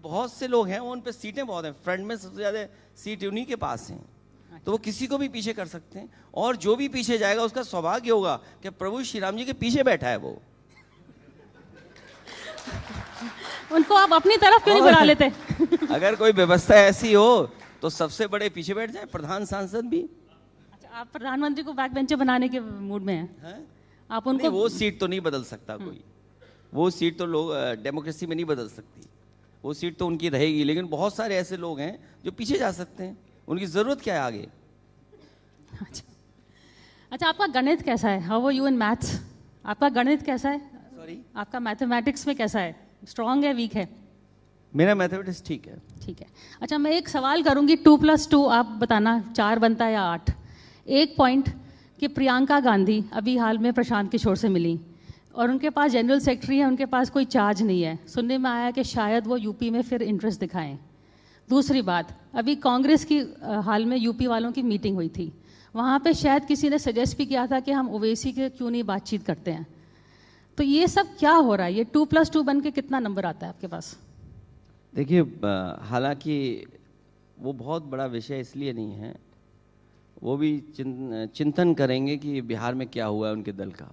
बहुत से लोग हैं, उन पे सीटें बहुत हैं, फ्रंट में सबसे ज़्यादा सीट उन्हीं के पास हैं, तो वो किसी को भी पीछे कर सकते हैं, और जो भी पीछे जाएगा उसका सौभाग्य होगा कि प्रभु श्री राम जी के पीछे बैठा है वो। उनको आप अपनी तरफ क्यों नहीं बुला लेते? अगर कोई व्यवस्था ऐसी हो तो सबसे बड़े पीछे बैठ जाए, प्रधान सांसद भी। अच्छा, आप प्रधानमंत्री को बैक बेंचर बनाने के मूड में हैं? आप उनको वो सीट तो नहीं बदल सकता कोई, वो सीट तो लोग डेमोक्रेसी में नहीं बदल सकती, वो सीट तो उनकी रहेगी, लेकिन बहुत सारे ऐसे लोग हैं जो पीछे जा सकते हैं, उनकी जरूरत क्या है आगे। अच्छा, आपका गणित कैसा है? How are you in maths? आपका गणित कैसा है? सॉरी, आपका मैथमेटिक्स में कैसा है? स्ट्रांग है, वीक है? मेरा मैथमेटिक्स ठीक है। ठीक है। अच्छा, मैं एक सवाल करूंगी, 2+2 आप बताना 4 बनता है या 8। एक पॉइंट कि प्रियंका गांधी अभी हाल में प्रशांत किशोर से मिली और उनके पास जनरल सेक्रेटरी है, उनके पास कोई चार्ज नहीं है, सुनने में आया कि शायद वो यूपी में फिर इंटरेस्ट दिखाएं। दूसरी बात, अभी कांग्रेस की हाल में यूपी वालों की मीटिंग हुई थी, वहाँ पे शायद किसी ने सजेस्ट भी किया था कि हम ओवैसी के क्यों नहीं बातचीत करते हैं। तो ये सब क्या हो रहा है? ये 2+2 बन के कितना नंबर आता है आपके पास? देखिए, हालांकि वो बहुत बड़ा विषय इसलिए नहीं है, वो भी चिंतन करेंगे कि बिहार में क्या हुआ है उनके दल का,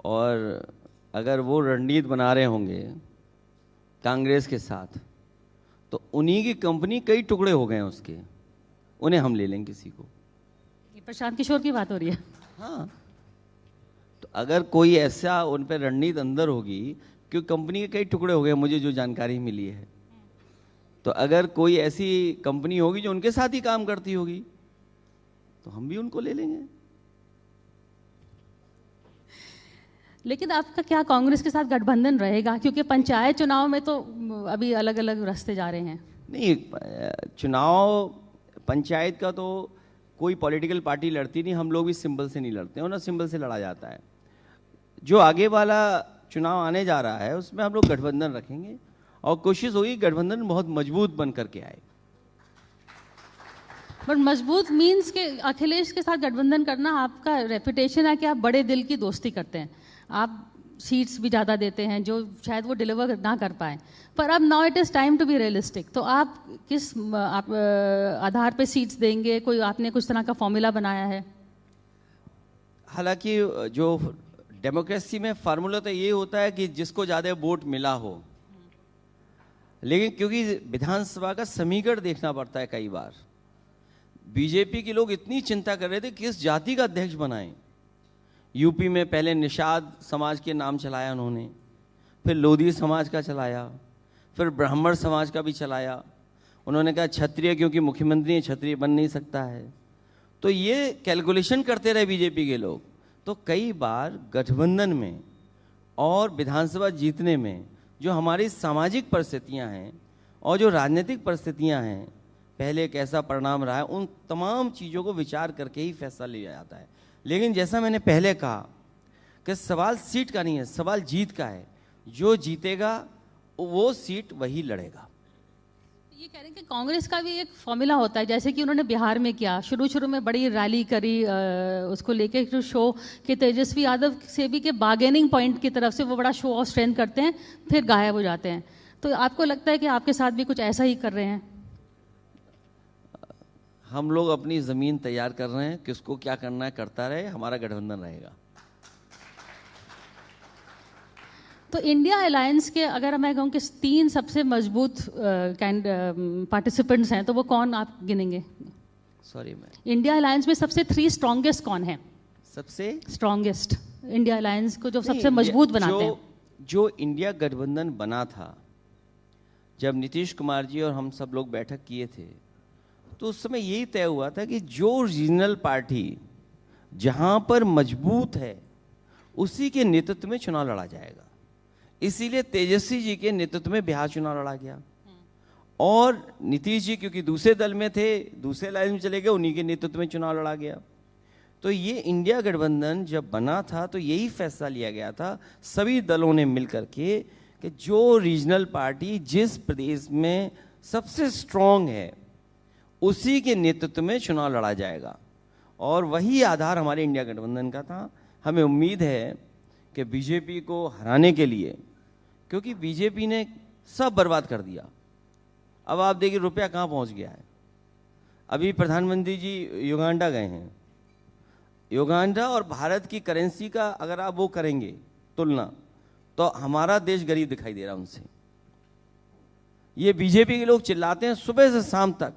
और अगर वो रणनीति बना रहे होंगे कांग्रेस के साथ तो उन्हीं की कंपनी कई टुकड़े हो गए हैं उसके, उन्हें हम ले लेंगे किसी को। ये प्रशांत किशोर की बात हो रही है? हाँ, तो अगर कोई ऐसा उन पर रणनीति अंदर होगी, क्योंकि कंपनी के कई टुकड़े हो गए, मुझे जो जानकारी मिली है, तो अगर कोई ऐसी कंपनी होगी जो उनके साथ ही काम करती होगी तो हम भी उनको ले लेंगे। लेकिन आपका क्या कांग्रेस के साथ गठबंधन रहेगा? क्योंकि पंचायत चुनाव में तो अभी अलग अलग रास्ते जा रहे हैं। नहीं, चुनाव पंचायत का तो कोई पॉलिटिकल पार्टी लड़ती नहीं, हम लोग भी सिंबल से नहीं लड़ते हैं, ना सिंबल से लड़ा जाता है। जो आगे वाला चुनाव आने जा रहा है उसमें हम लोग गठबंधन रखेंगे और कोशिश होगी गठबंधन बहुत मजबूत बन करके आए। बट मजबूत मीन्स के अखिलेश के साथ गठबंधन करना, आपका रेपुटेशन है कि आप बड़े दिल की दोस्ती करते हैं, आप सीट्स भी ज़्यादा देते हैं जो शायद वो डिलीवर ना कर पाए, पर अब now it is time to be realistic. तो आप किस आधार पे सीट्स देंगे? कोई आपने कुछ तरह का फॉर्मूला बनाया है? हालांकि जो डेमोक्रेसी में फार्मूला तो ये होता है कि जिसको ज़्यादा वोट मिला हो, लेकिन क्योंकि विधानसभा का समीकरण देखना पड़ता है, कई बार बीजेपी के लोग इतनी चिंता कर रहे थे किस जाति का अध्यक्ष बनाएं। यूपी में पहले निषाद समाज के नाम चलाया उन्होंने, फिर लोधी समाज का चलाया, फिर ब्राह्मण समाज का भी चलाया। उन्होंने कहा क्षत्रिय, क्योंकि मुख्यमंत्री क्षत्रिय बन नहीं सकता है, तो ये कैलकुलेशन करते रहे बीजेपी के लोग। तो कई बार गठबंधन में और विधानसभा जीतने में जो हमारी सामाजिक परिस्थितियां हैं और जो राजनीतिक परिस्थितियां हैं, पहले कैसा परिणाम रहा है, उन तमाम चीज़ों को विचार करके ही फैसला लिया जाता है। लेकिन जैसा मैंने पहले कहा कि सवाल सीट का नहीं है, सवाल जीत का है। जो जीतेगा वो सीट वही लड़ेगा। ये कह रहे हैं कि कांग्रेस का भी एक फॉर्मूला होता है, जैसे कि उन्होंने बिहार में किया, शुरू में बड़ी रैली करी उसको लेके, जो शो कि तेजस्वी यादव से भी के बार्गेनिंग पॉइंट की तरफ से वो बड़ा शो ऑफ स्ट्रेंथ करते हैं, फिर गायब हो जाते हैं। तो आपको लगता है कि आपके साथ भी कुछ ऐसा ही कर रहे हैं? हम लोग अपनी ज़मीन तैयार कर रहे हैं, किसको क्या करना है करता रहे, हमारा गठबंधन रहेगा। तो इंडिया अलायंस के अगर मैं कहूँ कि 3 सबसे मजबूत पार्टिसिपेंट्स हैं, तो वो कौन आप गिनेंगे? सॉरी, मैं इंडिया अलायंस में सबसे 3 स्ट्रॉन्गेस्ट कौन है? सबसे स्ट्रॉन्गेस्ट इंडिया अलायंस को जो सबसे मजबूत बनाते हैं। जो इंडिया गठबंधन बना था, जब नीतीश कुमार जी और हम सब लोग बैठक किए थे, तो उस समय यही तय हुआ था कि जो रीजनल पार्टी जहां पर मजबूत है उसी के नेतृत्व में चुनाव लड़ा जाएगा। इसीलिए तेजस्वी जी के नेतृत्व में बिहार चुनाव लड़ा गया, और नीतीश जी क्योंकि दूसरे दल में थे, दूसरे लाइन में चले गए, उन्हीं के नेतृत्व में चुनाव लड़ा गया। तो ये इंडिया गठबंधन जब बना था तो यही फैसला लिया गया था सभी दलों ने मिलकर के कि जो रीजनल पार्टी जिस प्रदेश में सबसे स्ट्रांग है उसी के नेतृत्व में चुनाव लड़ा जाएगा, और वही आधार हमारे इंडिया गठबंधन का था। हमें उम्मीद है कि बीजेपी को हराने के लिए, क्योंकि बीजेपी ने सब बर्बाद कर दिया। अब आप देखिए रुपया कहाँ पहुंच गया है। अभी प्रधानमंत्री जी युगांडा गए हैं। युगांडा और भारत की करेंसी का अगर आप वो करेंगे तुलना, तो हमारा देश गरीब दिखाई दे रहा है उनसे। ये बीजेपी के लोग चिल्लाते हैं सुबह से शाम तक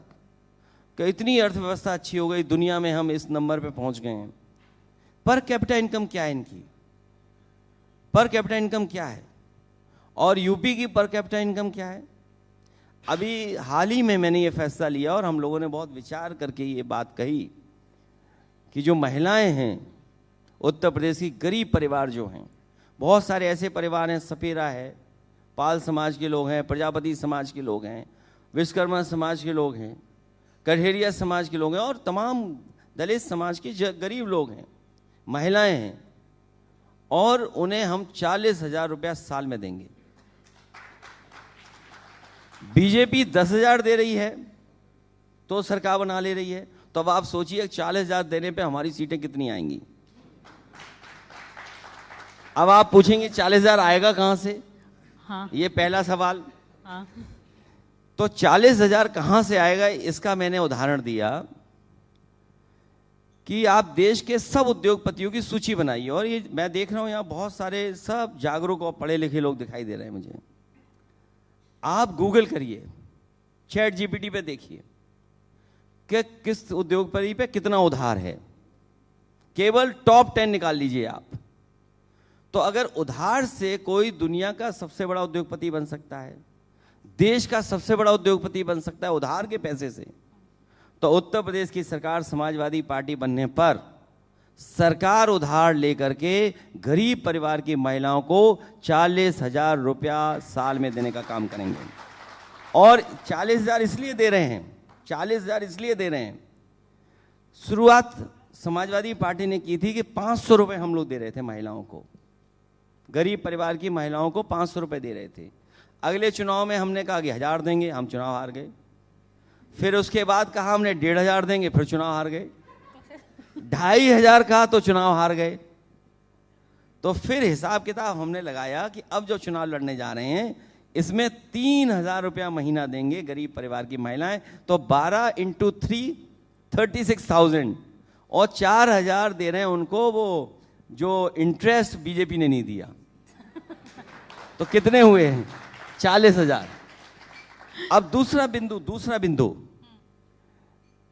कि इतनी अर्थव्यवस्था अच्छी हो गई, दुनिया में हम इस नंबर पे पहुंच गए हैं। पर कैपिटा इनकम क्या है इनकी? पर कैपिटा इनकम क्या है? और यूपी की पर कैपिटा इनकम क्या है? अभी हाल ही में मैंने ये फैसला लिया और हम लोगों ने बहुत विचार करके ये बात कही कि जो महिलाएं हैं उत्तर प्रदेश की, गरीब परिवार जो हैं, बहुत सारे ऐसे परिवार हैं, सपेरा है, पाल समाज के लोग हैं, प्रजापति समाज के लोग हैं, विश्वकर्मा समाज के लोग हैं, कठेरिया समाज के लोग हैं और तमाम दलित समाज के गरीब लोग हैं, महिलाएं हैं, और उन्हें हम 40,000 रुपया साल में देंगे। बीजेपी 10,000 दे रही है तो सरकार बना ले रही है। तो अब आप सोचिए 40,000 देने पे हमारी सीटें कितनी आएंगी। अब आप पूछेंगे 40,000 आएगा कहां से? हाँ। ये पहला सवाल। हाँ। तो 40,000 कहां से आएगा, इसका मैंने उदाहरण दिया कि आप देश के सब उद्योगपतियों की सूची बनाइए। और ये मैं देख रहा हूं यहां बहुत सारे सब जागरूक और पढ़े लिखे लोग दिखाई दे रहे हैं मुझे। आप गूगल करिए, चैट जीपीटी पे देखिए कि किस उद्योगपति पे कितना उधार है। केवल टॉप 10 निकाल लीजिए आप। तो अगर उधार से कोई दुनिया का सबसे बड़ा उद्योगपति बन सकता है, देश का सबसे बड़ा उद्योगपति बन सकता है उधार के पैसे से, तो उत्तर प्रदेश की सरकार समाजवादी पार्टी बनने पर सरकार उधार लेकर के गरीब परिवार की महिलाओं को 40,000 रुपया साल में देने का काम करेंगे। और 40,000 इसलिए दे रहे हैं, 40,000 इसलिए दे रहे हैं, शुरुआत समाजवादी पार्टी ने की थी कि 500 रुपये हम लोग दे रहे थे महिलाओं को, गरीब परिवार की महिलाओं को 500 रुपये दे रहे थे। अगले चुनाव में हमने कहा कि 1,000 देंगे, हम चुनाव हार गए। फिर उसके बाद कहा हमने 1,500 देंगे, फिर चुनाव हार गए। 2,500 कहा तो चुनाव हार गए। तो फिर हिसाब किताब हमने लगाया कि अब जो चुनाव लड़ने जा रहे हैं इसमें 3,000 रुपया महीना देंगे गरीब परिवार की महिलाएं, तो 12 × 3 36,000, और 4,000 दे रहे हैं उनको वो जो इंटरेस्ट बीजेपी ने नहीं दिया। तो कितने हुए हैं? 40,000। अब दूसरा बिंदु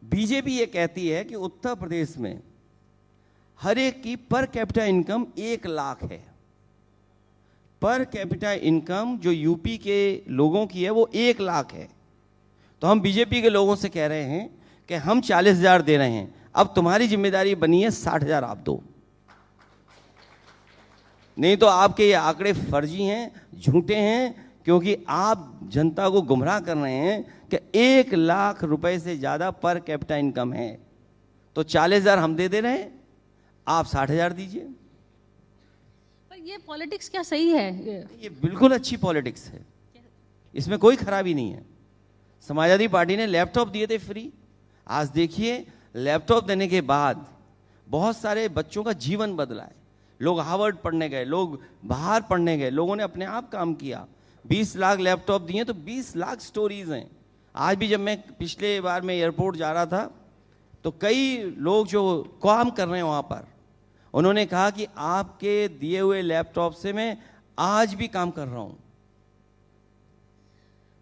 बीजेपी ये कहती है कि उत्तर प्रदेश में हर एक की पर कैपिटा इनकम 1 लाख है। पर कैपिटा इनकम जो यूपी के लोगों की है वो 1 लाख है। तो हम बीजेपी के लोगों से कह रहे हैं कि हम 40,000 दे रहे हैं, अब तुम्हारी जिम्मेदारी बनी है 60,000 आप दो, नहीं तो आपके ये आंकड़े फर्जी हैं, झूठे हैं, क्योंकि आप जनता को गुमराह कर रहे हैं कि 1 लाख रुपए से ज्यादा पर कैपिटा इनकम है। तो 40,000 हम दे रहे हैं, आप 60,000 दीजिए। पर ये पॉलिटिक्स क्या सही है? ये बिल्कुल अच्छी पॉलिटिक्स है, इसमें कोई खराबी नहीं है। समाजवादी पार्टी ने लैपटॉप दिए थे फ्री। आज देखिए लैपटॉप देने के बाद बहुत सारे बच्चों का जीवन बदला है। लोग हार्वर्ड पढ़ने गए, लोग बाहर पढ़ने गए, लोगों ने अपने आप काम किया। 20 लाख लैपटॉप दिए तो 20 लाख स्टोरीज हैं। आज भी जब मैं पिछले बार में एयरपोर्ट जा रहा था तो कई लोग जो काम कर रहे हैं वहाँ पर, उन्होंने कहा कि आपके दिए हुए लैपटॉप से मैं आज भी काम कर रहा हूँ।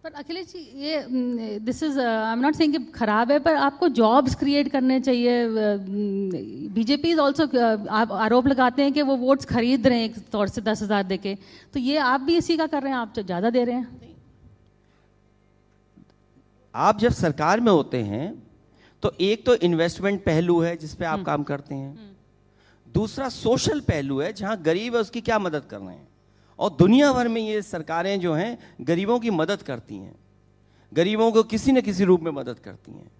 पर अखिलेश जी, ये this is I am not saying कि खराब है, पर आपको जॉब्स क्रिएट करने चाहिए। बीजेपी इज ऑल्सो, आप आरोप लगाते हैं कि वो वोट्स खरीद रहे हैं एक तौर से 10,000 देके, तो ये आप भी इसी का कर रहे हैं, आप तो ज़्यादा दे रहे हैं। आप जब सरकार में होते हैं तो एक तो इन्वेस्टमेंट पहलू है जिस पे आप काम करते हैं, दूसरा सोशल पहलू है जहां गरीब है उसकी क्या मदद कर रहे हैं। और दुनिया भर में ये सरकारें जो हैं गरीबों की मदद करती हैं, गरीबों को किसी न किसी रूप में मदद करती हैं।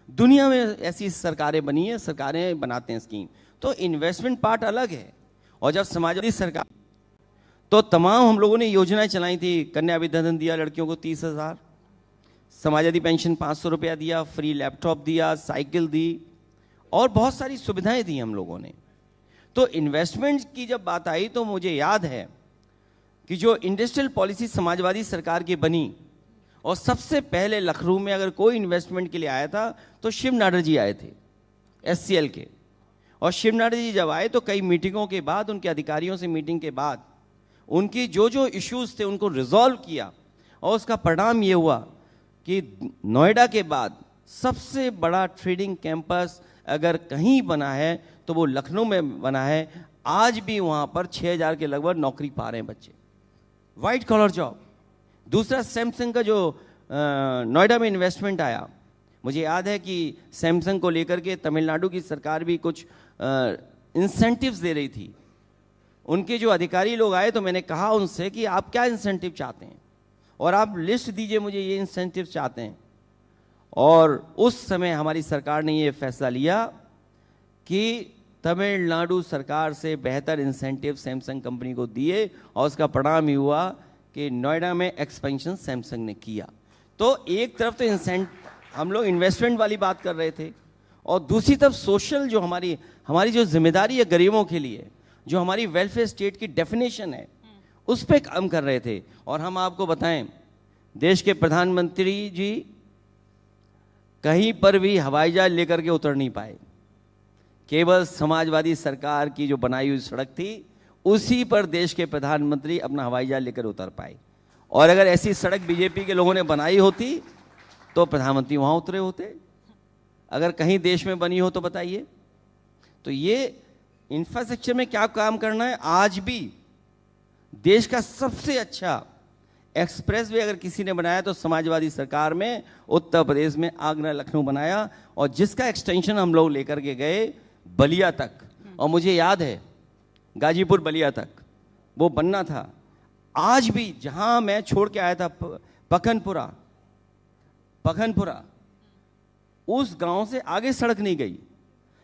दुनिया में ऐसी सरकारें बनी हैं, सरकारें बनाते हैं स्कीम। तो इन्वेस्टमेंट पार्ट अलग है। और जब समाजवादी सरकार, तो तमाम हम लोगों ने योजनाएं चलाई थी। कन्या विद्याधन दिया लड़कियों को 30,000, समाजवादी पेंशन 500 रुपया दिया, फ्री लैपटॉप दिया, साइकिल दी, और बहुत सारी सुविधाएं दी हम लोगों ने। तो इन्वेस्टमेंट की जब बात आई तो मुझे याद है कि जो इंडस्ट्रियल पॉलिसी समाजवादी सरकार की बनी, और सबसे पहले लखनऊ में अगर कोई इन्वेस्टमेंट के लिए आया था तो शिव नाडर जी आए थे SCL के। और शिव नाडर जी जब आए तो कई मीटिंगों के बाद, उनके अधिकारियों से मीटिंग के बाद, उनकी जो जो इश्यूज थे उनको रिजॉल्व किया, और उसका परिणाम ये हुआ कि नोएडा के बाद सबसे बड़ा ट्रेडिंग कैंपस अगर कहीं बना है तो वो लखनऊ में बना है। आज भी वहाँ पर 6000 के लगभग नौकरी पा रहे हैं बच्चे, वाइट कॉलर जॉब। दूसरा, सैमसंग का जो नोएडा में इन्वेस्टमेंट आया, मुझे याद है कि सैमसंग को लेकर के तमिलनाडु की सरकार भी कुछ इंसेंटिव्स दे रही थी। उनके जो अधिकारी लोग आए तो मैंने कहा उनसे कि आप क्या इंसेंटिव चाहते हैं, और आप लिस्ट दीजिए मुझे, ये इंसेंटिव चाहते हैं। और उस समय हमारी सरकार ने ये फैसला लिया कि तमिलनाडु सरकार से बेहतर इंसेंटिव सैमसंग कंपनी को दिए, और उसका परिणाम ही हुआ कि नोएडा में एक्सपेंशन सैमसंग ने किया। तो एक तरफ तो हम लोग इन्वेस्टमेंट वाली बात कर रहे थे, और दूसरी तरफ सोशल जो हमारी जो जिम्मेदारी है गरीबों के लिए, जो हमारी वेलफेयर स्टेट की डेफिनेशन है, उस पर काम कर रहे थे। और हम आपको बताएं, देश के प्रधानमंत्री जी कहीं पर भी हवाई जहाज लेकर के उतर नहीं पाए। केवल समाजवादी सरकार की जो बनाई हुई सड़क थी उसी पर देश के प्रधानमंत्री अपना हवाई जहाज लेकर उतर पाए। और अगर ऐसी सड़क बीजेपी के लोगों ने बनाई होती तो प्रधानमंत्री वहां उतरे होते। अगर कहीं देश में बनी हो तो बताइए। तो ये इंफ्रास्ट्रक्चर में क्या काम करना है। आज भी देश का सबसे अच्छा एक्सप्रेसवे अगर किसी ने बनाया तो समाजवादी सरकार में उत्तर प्रदेश में आगरा लखनऊ बनाया, और जिसका एक्सटेंशन हम लोग लेकर के गए बलिया तक। और मुझे याद है गाजीपुर बलिया तक वो बनना था। आज भी जहां मैं छोड़ के आया था पखनपुरा, उस गांव से आगे सड़क नहीं गई।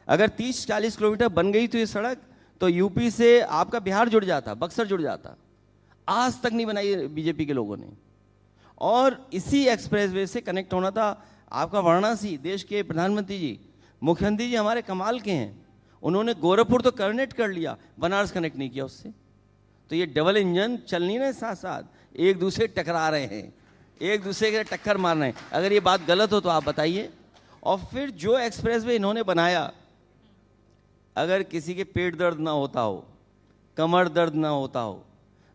अगर 30-40 किलोमीटर बन गई तो ये सड़क, तो यूपी से आपका बिहार जुड़ जाता, बक्सर जुड़ जाता। आज तक नहीं बनाई बीजेपी के लोगों ने। और इसी एक्सप्रेसवे से कनेक्ट होना था आपका वाराणसी। देश के प्रधानमंत्री जी, मुख्यमंत्री जी हमारे कमाल के हैं, उन्होंने गोरखपुर तो कनेक्ट कर लिया, बनारस कनेक्ट नहीं किया उससे। तो ये डबल इंजन चल नहीं रहे, साथ साथ एक दूसरे टकरा रहे हैं, एक दूसरे के टक्कर मार रहे हैं। अगर ये बात गलत हो तो आप बताइए। और फिर जो एक्सप्रेसवे इन्होंने बनाया, अगर किसी के पेट दर्द ना होता हो, कमर दर्द ना होता हो,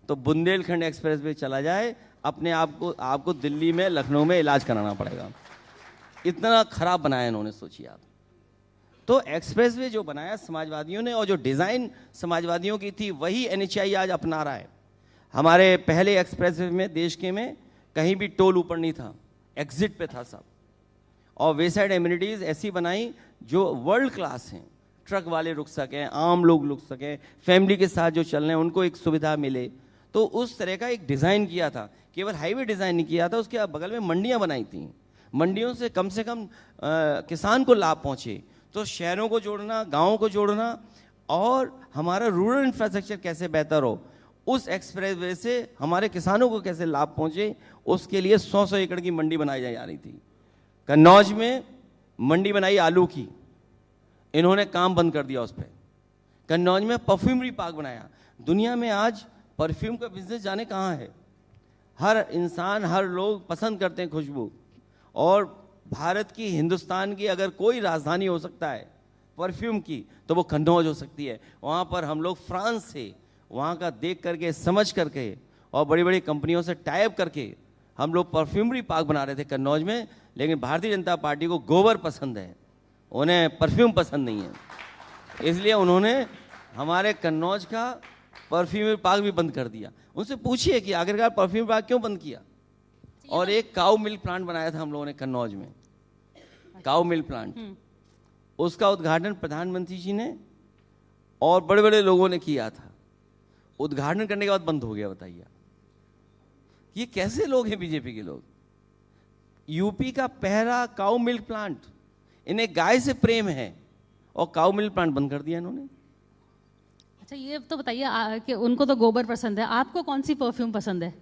तो बुंदेलखंड एक्सप्रेसवे चला जाए, अपने आपको दिल्ली में, लखनऊ में इलाज कराना पड़ेगा। इतना खराब बनाया इन्होंने, सोचिए आप। तो एक्सप्रेसवे जो बनाया समाजवादियों ने, और जो डिज़ाइन समाजवादियों की थी, वही NHAI आज अपना रहा है। हमारे पहले एक्सप्रेसवे में, देश के में, कहीं भी टोल ऊपर नहीं था, एग्जिट पे था सब। और वे साइड एमिनिटीज़ ऐसी बनाई जो वर्ल्ड क्लास हैं, ट्रक वाले रुक सकें, आम लोग रुक सकें, फैमिली के साथ जो चल रहे हैं उनको एक सुविधा मिले। तो उस तरह का एक डिज़ाइन किया था। केवल हाईवे डिज़ाइन नहीं किया था, उसके बगल में मंडियाँ बनाई थी। मंडियों से कम किसान को लाभ पहुँचे। तो शहरों को जोड़ना, गाँवों को जोड़ना, और हमारा रूरल इंफ्रास्ट्रक्चर कैसे बेहतर हो, उस एक्सप्रेसवे से हमारे किसानों को कैसे लाभ पहुँचे, उसके लिए 100-100 एकड़ की मंडी बनाई जा रही थी। कन्नौज में मंडी बनाई आलू की, इन्होंने काम बंद कर दिया उस पर। कन्नौज में परफ्यूमरी पार्क बनाया। दुनिया में आज परफ्यूम का बिजनेस जाने कहाँ है। हर इंसान, हर लोग पसंद करते हैं खुशबू। और भारत की, हिंदुस्तान की अगर कोई राजधानी हो सकता है परफ्यूम की, तो वो कन्नौज हो सकती है। वहाँ पर हम लोग फ्रांस से वहाँ का देख करके, समझ करके, और बड़ी बड़ी कंपनियों से टाइप करके हम लोग परफ्यूमरी पार्क बना रहे थे कन्नौज में। लेकिन भारतीय जनता पार्टी को गोबर पसंद है, उन्हें परफ्यूम पसंद नहीं है। इसलिए उन्होंने हमारे कन्नौज का परफ्यूम पार्क भी बंद कर दिया। उनसे पूछिए कि आखिरकार परफ्यूम पार्क क्यों बंद किया। और एक काऊ मिल्क प्लांट बनाया था हम लोगों ने कन्नौज में, काऊ मिल्क प्लांट। उसका उद्घाटन प्रधानमंत्री जी ने और बड़े बड़े लोगों ने किया था। उद्घाटन करने के बाद बंद हो गया। बताइए ये कैसे लोग हैं बीजेपी के लोग। यूपी का पहला काऊ मिल्क प्लांट, इन्हें गाय से प्रेम है, और काऊ मिल्क प्लांट बंद कर दिया इन्होंने। अच्छा, ये तो बताइए कि उनको तो गोबर पसंद है, आपको कौन सी परफ्यूम पसंद है?